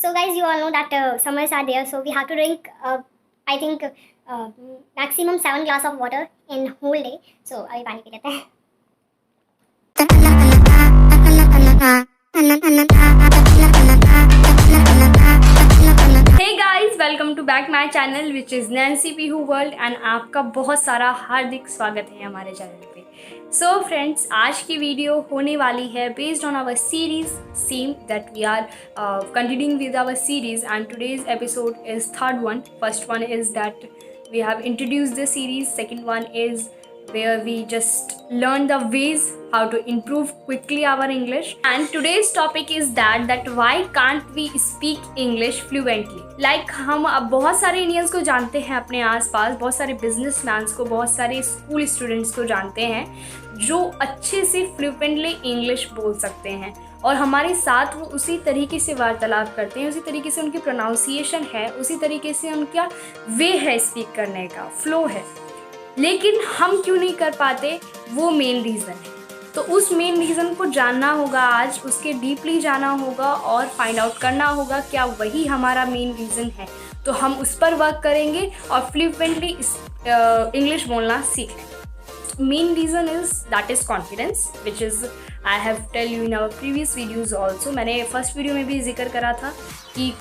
So guys, you all know that summers are there, so we have to drink, I think, maximum 7 glass of water in whole day. So अभी पानी P लेते हैं. Hey guys, welcome to back my channel which is Nancy Pihu World and आपका बहुत सारा हार्दिक स्वागत है हमारे चैनल पे. So friends, आज की वीडियो होने वाली है based on our series theme that we are continuing with our series, and today's episode is third one. First one is that we have introduced the series. Second one is where we just learn the ways how to improve quickly our English, and today's topic is that why can't we speak English fluently. Like हम अब बहुत सारे Indians को जानते हैं अपने आसपास, बहुत सारे बिजनेसमैन्स को, बहुत सारे स्कूल स्टूडेंट्स को जानते हैं जो अच्छे से फ्लुएंटली इंग्लिश बोल सकते हैं, और हमारे साथ वो उसी तरीके से वार्तालाप करते हैं, उसी तरीके से उनकी प्रोनाउंसिएशन है, उसी तरीके से उनका वे है स्पीक करने का, फ्लो है. लेकिन हम क्यों नहीं कर पाते, वो मेन रीज़न है. तो उस मेन रीज़न को जानना होगा आज, उसके डीपली जाना होगा और फाइंड आउट करना होगा क्या वही हमारा मेन रीज़न है. तो हम उस पर वर्क करेंगे और फ्लुएंटली इंग्लिश बोलना सीख लेंगे. Main reason is that is confidence, which is I have tell you in our previous videos also. मैंने फर्स्ट वीडियो में भी जिक्र करा था कि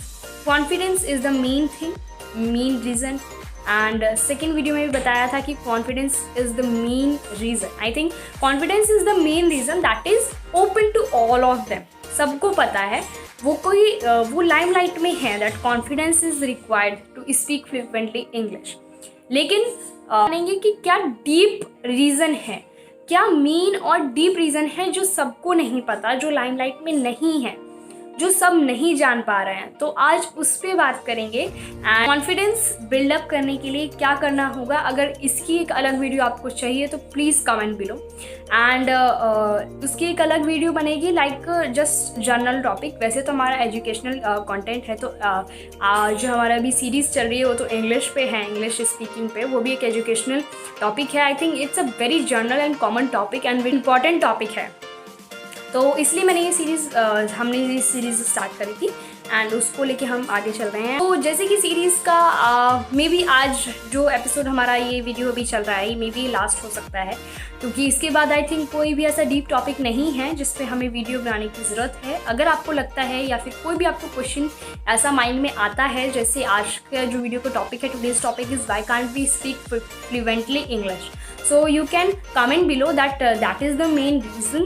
confidence is the main thing, main reason. And second video में भी बताया था कि confidence is the main reason. I think confidence is the main reason that is open to all of them. सबको पता है, वो लाइमलाइट में है that confidence is required to speak fluently English. लेकिन जानेंगे कि क्या डीप रीज़न है, क्या मेन और डीप रीज़न है जो सबको नहीं पता, जो लाइमलाइट में नहीं है, जो सब नहीं जान पा रहे हैं. तो आज उस पर बात करेंगे. एंड कॉन्फिडेंस बिल्डअप करने के लिए क्या करना होगा, अगर इसकी एक अलग वीडियो आपको चाहिए तो प्लीज़ कमेंट बिलो. एंड उसकी एक अलग वीडियो बनेगी लाइक जस्ट जनरल टॉपिक. वैसे तो हमारा एजुकेशनल कंटेंट है, तो जो हमारा अभी सीरीज़ चल रही है वो तो इंग्लिश पे है, इंग्लिश स्पीकिंग पे, वो भी एक एजुकेशनल टॉपिक है. आई think it's a very general and common topic and important topic है. तो इसलिए मैंने हमने ये सीरीज़ स्टार्ट करी थी एंड उसको लेके हम आगे चल रहे हैं. तो जैसे कि सीरीज़ का मे बी आज जो एपिसोड हमारा ये वीडियो अभी चल रहा है मे बी लास्ट हो सकता है, क्योंकि इसके बाद आई थिंक कोई भी ऐसा डीप टॉपिक नहीं है जिस पे हमें वीडियो बनाने की ज़रूरत है. अगर आपको लगता है या फिर कोई भी आपको क्वेश्चन ऐसा माइंड में आता है, जैसे आज का जो वीडियो का टॉपिक है, today's topic is why can't we speak fluently English. So you can comment below that is the main reason.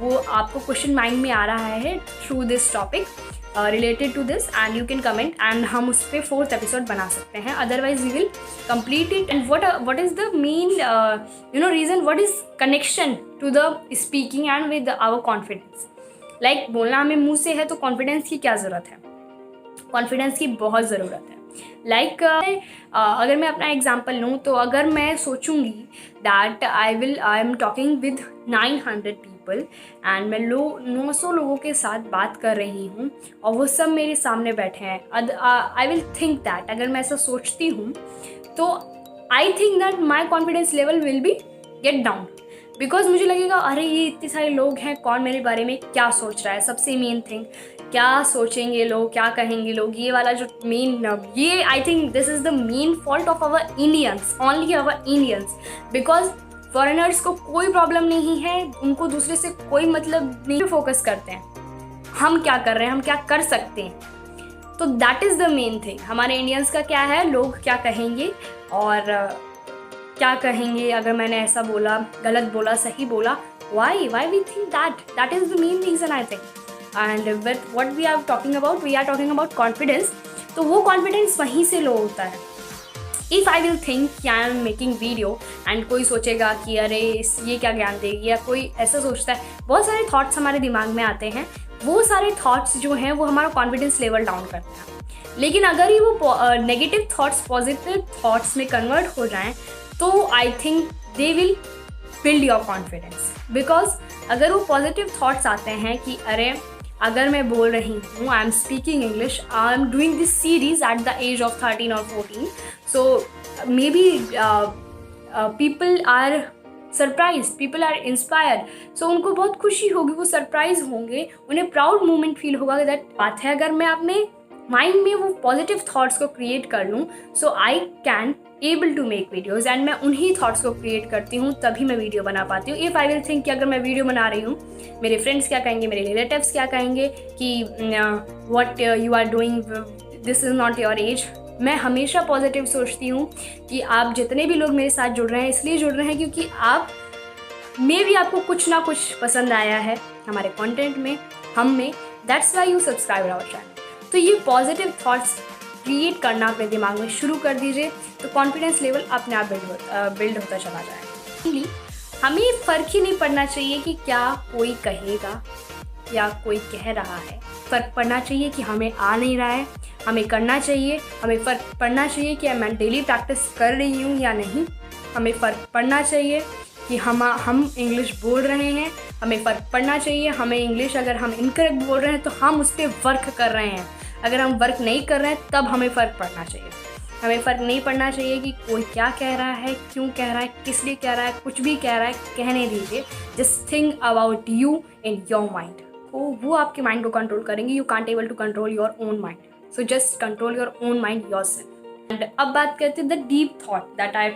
वो आपको क्वेश्चन माइंड में आ रहा है through this topic related to this, and you can comment and हम उस पर 4th episode बना सकते हैं. Otherwise we will complete it. And what is the main reason, what is connection to the speaking and with our confidence. Like बोलना हमें मुंह से है तो कॉन्फिडेंस की क्या ज़रूरत है, कॉन्फिडेंस की बहुत ज़रूरत है. लाइक अगर मैं अपना एग्जांपल लूँ, तो अगर मैं सोचूंगी that I am talking with 900 people and मैं 900 लोगों के साथ बात कर रही हूँ और वो सब मेरे सामने बैठे हैं, आई विल थिंक दैट, अगर मैं ऐसा सोचती हूँ तो I think that my confidence level will be get down. Because मुझे लगेगा अरे ये इतने सारे लोग हैं, कौन मेरे बारे में क्या सोच रहा है. सबसे मेन थिंग, क्या सोचेंगे लोग, क्या कहेंगे लोग, ये वाला जो मेन, ये I think this is the main fault of our Indians, only our Indians. Because foreigners को कोई प्रॉब्लम नहीं है, उनको दूसरे से कोई मतलब नहीं, फोकस करते हैं हम क्या कर रहे हैं, हम क्या कर सकते हैं. तो that is the main thing. हमारे इंडियंस का क्या है, लोग क्या कहेंगे और क्या कहेंगे अगर मैंने ऐसा बोला, गलत बोला, सही बोला, why we think that is the main reason I think. And with what we are talking about confidence. तो वो कॉन्फिडेंस वहीं से लो होता है. इफ़ आई विल थिंक कि I am making video and कोई सोचेगा कि अरे ये क्या ज्ञान देगी, या कोई ऐसा सोचता है, बहुत सारे थॉट्स हमारे दिमाग में आते हैं. वो सारे थॉट्स जो हैं वो हमारा कॉन्फिडेंस लेवल डाउन करते हैं. लेकिन अगर ही वो नेगेटिव थॉट्स पॉजिटिव थॉट्स में कन्वर्ट हो जाएं तो I think they will build your confidence. Because अगर वो पॉजिटिव थॉट्स आते हैं कि अरे अगर मैं बोल रही हूँ, I am speaking English, I am doing this series at the age of 13 और 14, so maybe people are surprise, people are inspire. So उनको बहुत खुशी होगी, वो सरप्राइज होंगे, उन्हें प्राउड मोमेंट फील होगा दैट बात है. अगर मैं अपने माइंड में वो पॉजिटिव थॉट्स को क्रिएट कर लूँ, so I can able to make videos. And मैं उन्हीं थॉट्स को क्रिएट करती हूँ, तभी मैं वीडियो बना पाती हूँ। इफ़ आई विल थिंक कि अगर मैं वीडियो बना रही हूँ, मेरे फ्रेंड्स क्या कहेंगे, मेरे रिलेटिव्स क्या कहेंगे कि what you are doing, this is not your age. मैं हमेशा पॉजिटिव सोचती हूँ कि आप जितने भी लोग मेरे साथ जुड़ रहे हैं, इसलिए जुड़ रहे हैं क्योंकि आप में भी आपको कुछ ना कुछ पसंद आया है हमारे कंटेंट में, हम में, that's why you subscribe our channel. तो ये पॉजिटिव थॉट्स क्रिएट करना अपने दिमाग में शुरू कर दीजिए, तो कॉन्फिडेंस लेवल अपने आप बिल्ड होता चला जाएगा। हमें फ़र्क ही नहीं पड़ना चाहिए कि क्या कोई कहेगा या कोई कह रहा है। फ़र्क पड़ना चाहिए कि हमें आ नहीं रहा है, हमें करना चाहिए। हमें फ़र्क पड़ना चाहिए कि मैं डेली प्रैक्टिस कर रही हूँ या नहीं। हमें फ़र्क पड़ना चाहिए कि हम इंग्लिश बोल रहे हैं। हमें फ़र्क पड़ना चाहिए हमें इंग्लिश अगर हम इनकरेक्ट बोल रहे हैं तो हम उस पर वर्क कर रहे हैं। अगर हम वर्क नहीं कर रहे हैं तब हमें फ़र्क पड़ना चाहिए। हमें फ़र्क नहीं पड़ना चाहिए कि कोई क्या कह रहा है, क्यों कह रहा है, किस लिए कह रहा है, कुछ भी कह रहा है, कहने दीजिए। Just think about you in your mind. तो वो आपके माइंड को कंट्रोल करेंगे। You can't able to control your own mind, so just control your own mind yourself. And अब बात करते हैं the deep thought that I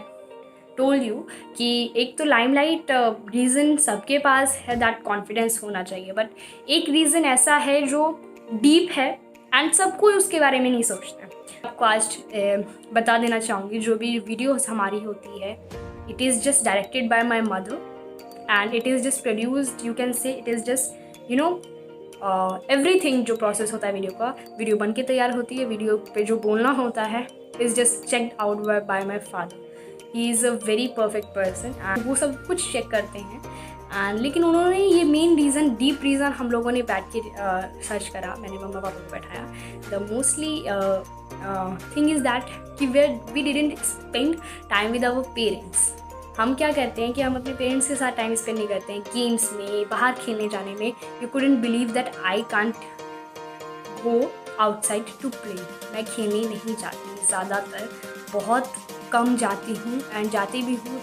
told you कि एक तो लाइमलाइट रीज़न सबके पास है, दैट कॉन्फिडेंस होना चाहिए, बट एक रीज़न ऐसा है जो डीप है एंड सब कोई उसके बारे में नहीं सोचता। आपको आज बता देना चाहूँगी, जो भी वीडियोस हमारी होती है, it is just directed by my mother and it is just produced, you can say it is just everything. जो प्रोसेस होता है वीडियो का, वीडियो बन के तैयार होती है, वीडियो पे जो बोलना होता है is just checked out by my father. He is a very perfect person and वो सब कुछ चेक करते हैं। एंड लेकिन उन्होंने ये मेन रीज़न, डीप रीज़न हम लोगों ने बैठ के सर्च करा, मैंने मम्मा पापा को बैठाया। The mostly thing is that कि we didn't spend time with our parents. हम क्या करते हैं कि हम अपने पेरेंट्स के साथ टाइम स्पेंड नहीं करते हैं, गेम्स में, बाहर खेलने जाने में। You couldn't believe that I can't go outside to play. मैं खेलने नहीं जाती, ज़्यादातर बहुत कम जाती हूँ एंड जाती भी हूँ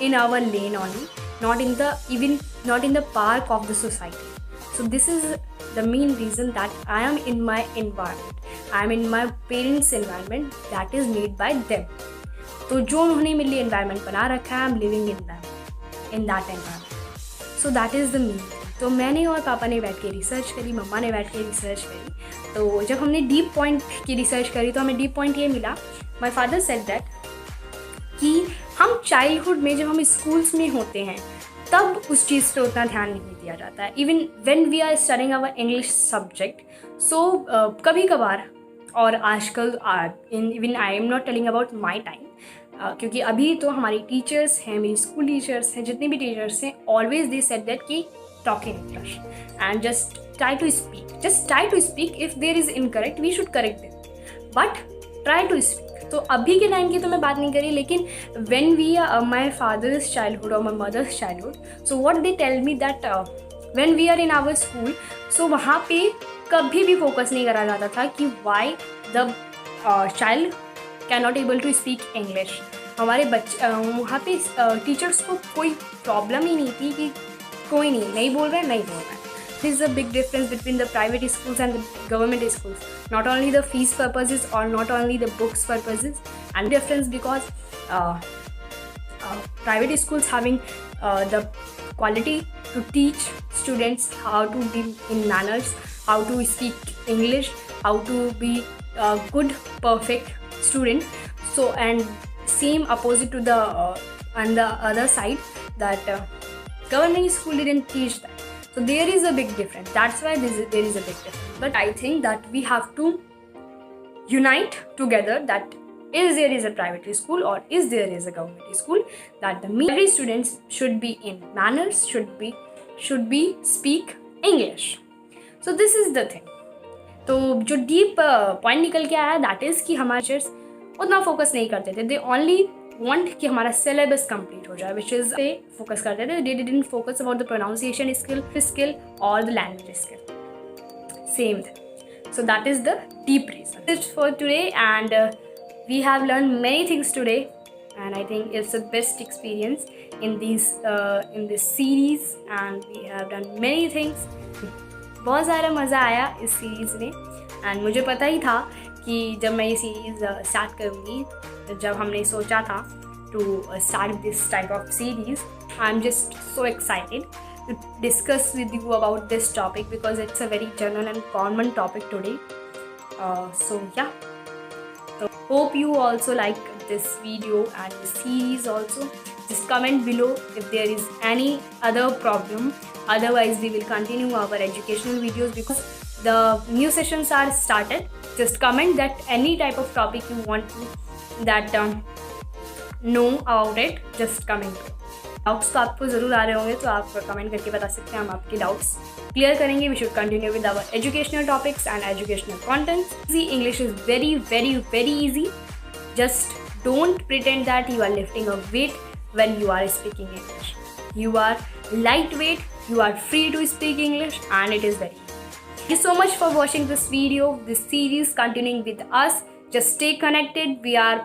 in our lane only, not in the park of the society. So this is the main reason that I am in my environment. I am in my parents' environment that is made by them. तो जो उन्होंने मेरे लिए environment बना रखा है, I am living in that environment. So that is the main thing. तो मैंने और पापा ने बैठ के रिसर्च करी, मम्मा ने बैठ के रिसर्च करी। तो जब हमने डीप पॉइंट की रिसर्च करी तो हमें डीप पॉइंट ये मिला, माई फादर सेड दैट कि हम चाइल्डहुड में जब हम स्कूल्स में होते हैं तब उस चीज़ पे उतना ध्यान नहीं दिया जाता है। Even when we are studying our English subject, so कभी कभार और आजकल even I am not telling about my time, क्योंकि अभी तो हमारी टीचर्स हैं, मेरी स्कूल टीचर्स हैं, जितने भी टीचर्स हैं, ऑलवेज दे सेड दैट कि talking English and just try to speak if there is incorrect we should correct it, but try to speak. तो अभी के टाइम की तो मैं बात नहीं करी, लेकिन when we my father's childhood और my mother's childhood, so what they tell me that when we are in our school, so वहाँ पे कभी भी फोकस नहीं करा जाता था कि why the child can not able to speak English. हमारे बच्चे वहाँ पे टीचर्स को कोई प्रॉब्लम ही नहीं थी कि कोई नहीं बोल रहा है। This is a big difference between the private schools and the government schools. Not only the fees purposes or not only the books purposes, and difference because private schools having the quality to teach students how to be in manners, how to speak English, how to be a good perfect student. So and same opposite to the on the other side that government school didn't teach that. So there is a big difference. That's why there is a big difference. But I think that we have to unite together that there is a private school or there is a government school, that every students should be in manners, should be speak English. So this is the thing. तो जो deep point निकल के आया that is कि हमारे teachers उतना focus नहीं करते थे, दे ओनली वांट कि हमारा सिलेबस कंप्लीट हो जाए, विच इज़ पे फोकस करते थे। They didn't focus about the pronunciation skill और the language skill, same thing. So that is the deep reason for today and we have learn many things today and I think it's the best experience in this series and we have done many things। बहुत सारा मज़ा आया इस series में and मुझे पता ही था कि जब मैं ये सीरीज़ स्टार्ट करूँगी, जब हमने सोचा था to start this type of series, I am just so excited to discuss with you about this topic because it's a very general and common topic today. So yeah, so hope you also like this video and the series also. Just comment below if there is any other problem. Otherwise we will continue our educational videos because the new sessions are started. Just comment that any type of topic you want to that know about it. Just comment. Doubts तो आपको ज़रूर आ रहे होंगे, तो आप comment करके बता सकते हैं, हम आपके डाउट्स क्लियर करेंगे. We should continue with our educational topics and educational contents. English is very very very easy. Just don't pretend that you are lifting a weight when you are speaking English. You are lightweight, you are free to speak English, and it is very easy. Thank you so much for watching this video, this series continuing with us. Just stay connected. We are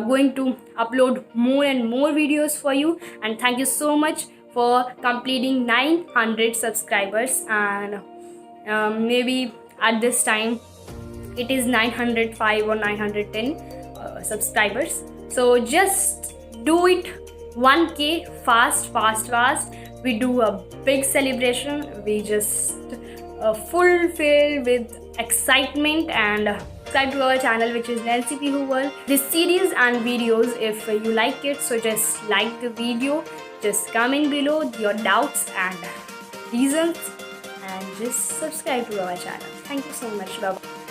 going to upload more and more videos for you, and thank you so much for completing 900 subscribers, and maybe at this time it is 905 or 910 subscribers. So just do it 1K fast. We do a big celebration. We just fulfill with excitement, and subscribe to our channel, which is Nancy P. Who World. This series and videos, if you like it, so just like the video, just comment below your doubts and reasons, and just subscribe to our channel. Thank you so much. Bye bye.